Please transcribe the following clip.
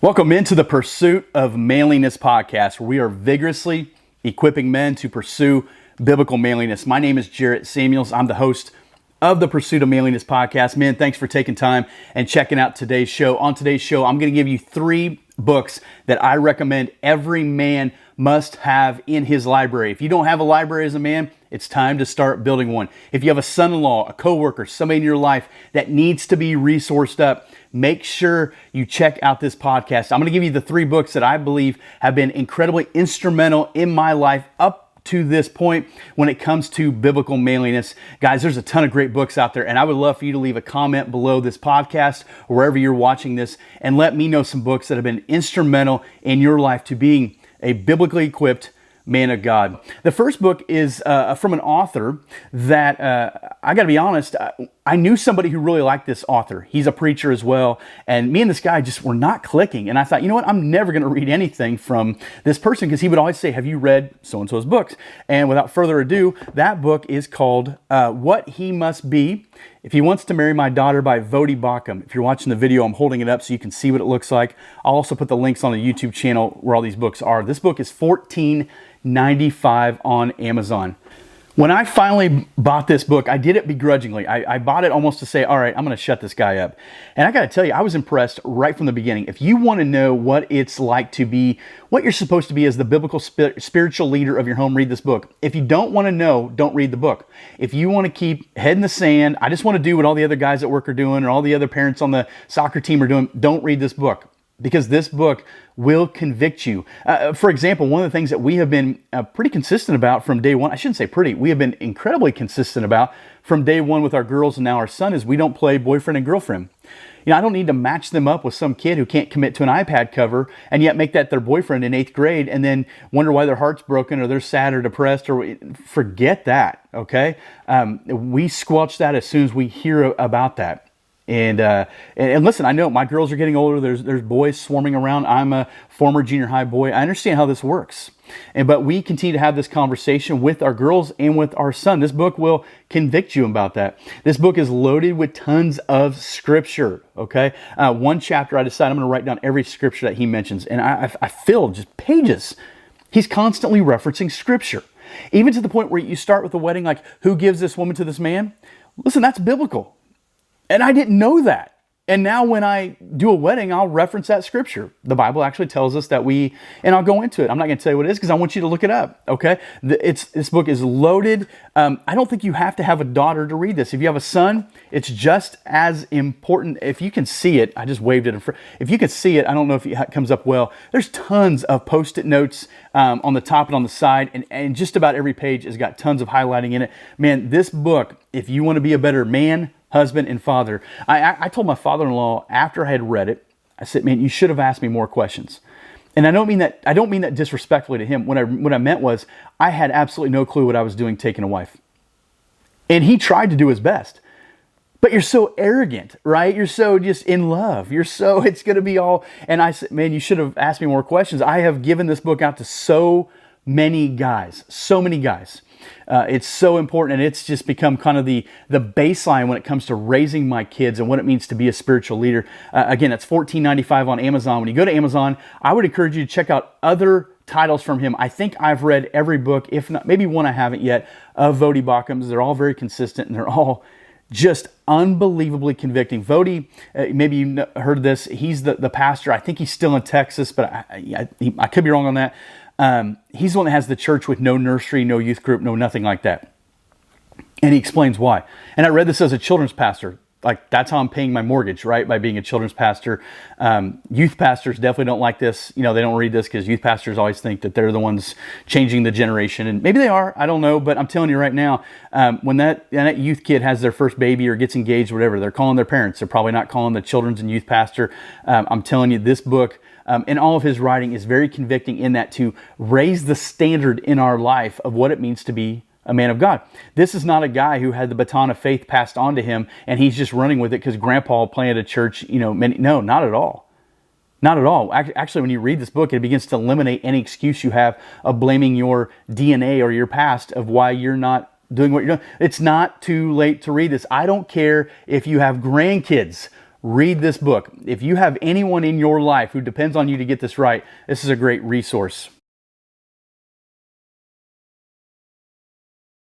Welcome into the Pursuit of Manliness podcast, where we are vigorously equipping men to pursue biblical manliness. My name is Jarrett Samuels. I'm the host of the Pursuit of Manliness podcast. Man, thanks for taking time and checking out today's show. On today's show, I'm going to give you 3 books that I recommend every man must have in his library. If you don't have a library as a man, it's time to start building one. If you have a son-in-law, a coworker, somebody in your life that needs to be resourced up, make sure you check out this podcast. I'm going to give you the 3 books that I believe have been incredibly instrumental in my life up to this point when it comes to biblical manliness. Guys, there's a ton of great books out there, and I would love for you to leave a comment below this podcast or wherever you're watching this and let me know some books that have been instrumental in your life to being a biblically equipped man of God. The first book is from an author that, I got to be honest, I knew somebody who really liked this author. He's a preacher as well. And me and this guy just were not clicking. And I thought, you know what? I'm never going to read anything from this person, because he would always say, have you read so-and-so's books? And without further ado, that book is called What He Must Be If He Wants to Marry My Daughter by Voddie Baucham. If you're watching the video, I'm holding it up so you can see what it looks like. I'll also put the links on the YouTube channel where all these books are. This book is $14.95 on Amazon. When I finally bought this book, I did it begrudgingly. I bought it almost to say, all right, I'm going to shut this guy up. And I got to tell you, I was impressed right from the beginning. If you want to know what it's like to be, what you're supposed to be as the biblical spiritual leader of your home, read this book. If you don't want to know, don't read the book. If you want to keep head in the sand, I just want to do what all the other guys at work are doing or all the other parents on the soccer team are doing, don't read this book. Because this book will convict you. For example, one of the things that we have been pretty consistent about from day one, I shouldn't say pretty, we have been incredibly consistent about from day one with our girls and now our son, is we don't play boyfriend and girlfriend. You know, I don't need to match them up with some kid who can't commit to an iPad cover and yet make that their boyfriend in 8th grade and then wonder why their heart's broken or they're sad or depressed, or forget that, okay? We squelch that as soon as we hear about that. And listen, I know my girls are getting older. There's boys swarming around. I'm a former junior high boy. I understand how this works. But we continue to have this conversation with our girls and with our son. This book will convict you about that. This book is loaded with tons of scripture, okay? One chapter, I decided I'm going to write down every scripture that he mentions. And I filled just pages. He's constantly referencing scripture. Even to the point where you start with the wedding, like, who gives this woman to this man? Listen, that's biblical. And I didn't know that. And now when I do a wedding, I'll reference that scripture. The Bible actually tells us that and I'll go into it. I'm not going to tell you what it is because I want you to look it up, okay? This book is loaded. I don't think you have to have a daughter to read this. If you have a son, it's just as important. If you can see it, I just waved it in front. If you can see it, I don't know if it comes up well. There's tons of Post-it notes on the top and on the side, and just about every page has got tons of highlighting in it. Man, this book, if you want to be a better man, husband, and father. I told my father-in-law after I had read it, I said, man, you should have asked me more questions. And I don't mean that disrespectfully to him. What I meant was I had absolutely no clue what I was doing taking a wife. And he tried to do his best. But you're so arrogant, right? You're so just in love. It's going to be all. And I said, man, you should have asked me more questions. I have given this book out to so many guys. It's so important, and it's just become kind of the baseline when it comes to raising my kids and what it means to be a spiritual leader. Again, it's $14.95 on Amazon. When you go to Amazon, I would encourage you to check out other titles from him. I think I've read every book, if not, maybe one I haven't yet, of Voddie Baucham's. They're all very consistent, and they're all just unbelievably convicting. Voddie, maybe you heard this, he's the pastor. I think he's still in Texas, but I could be wrong on that. He's the one that has the church with no nursery, no youth group, no nothing like that. And he explains why. And I read this as a children's pastor. Like, that's how I'm paying my mortgage, right? By being a children's pastor. Youth pastors definitely don't like this. You know, they don't read this because youth pastors always think that they're the ones changing the generation. And maybe they are, I don't know. But I'm telling you right now, when that youth kid has their first baby or gets engaged, whatever, they're calling their parents. They're probably not calling the children's and youth pastor. I'm telling you, this book, and all of his writing is very convicting in that to raise the standard in our life of what it means to be a man of God. This is not a guy who had the baton of faith passed on to him and he's just running with it because grandpa planted a church, no, not at all. Not at all. Actually, when you read this book, it begins to eliminate any excuse you have of blaming your DNA or your past of why you're not doing what you're doing. It's not too late to read this. I don't care if you have grandkids. read this book. If you have anyone in your life who depends on you to get this right, this is a great resource.